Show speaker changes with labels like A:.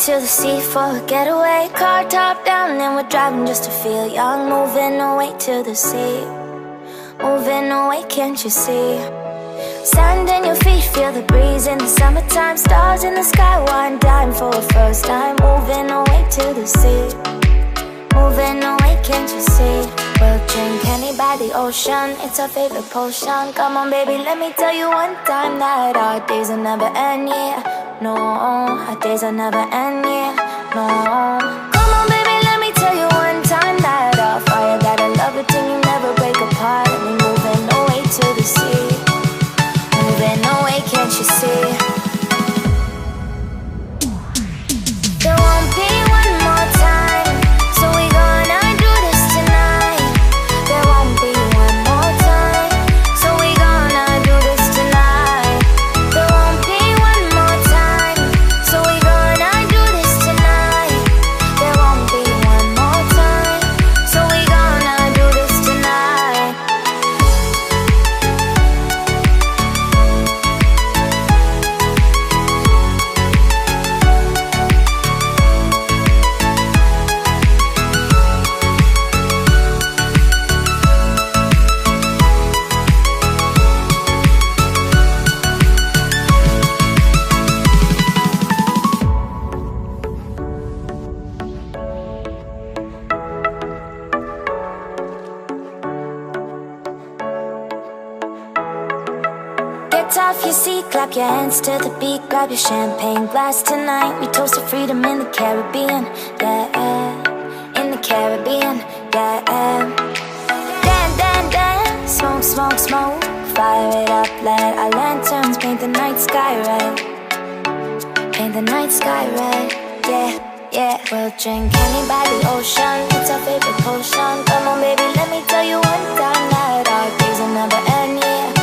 A: to the sea for a getaway. Car top down and we're driving just to feel young. Moving away to the sea, moving away, can't you see? Sand in your feet, feel the breeze in the summertime. Stars in the sky, one dime for a first time. Moving away to the sea, moving away, can't you see? We'll drink honey by the ocean, it's our favorite potion. Come on baby, let me tell you one time that our days will never end, yeah. No, our days will never end, yeah. No. Come on baby, let me tell you one time that our fire got a love it till you never break apart. And we moving away to the sea, moving away, can't you see? There won't be one more time, so we gonna do this tonight. There won't be one more time, so we gonna do this tonight. There won't be one more time, so we gonna do this tonight. There won't be one more time, so we gonna do this tonight. Get off your seat, clap your hands to the beat. Grab your champagne glass tonight. We toast to freedom in the Caribbean, yeah. In the Caribbean, yeah. Dance, dance, dance, smoke, smoke, smoke. Fire it up, let our lanterns paint the night sky red. Paint the night sky red, yeah, yeah. We'll drink honey by the ocean, it's our favorite potion. Come on baby, let me tell you one time that our days will never end, yeah.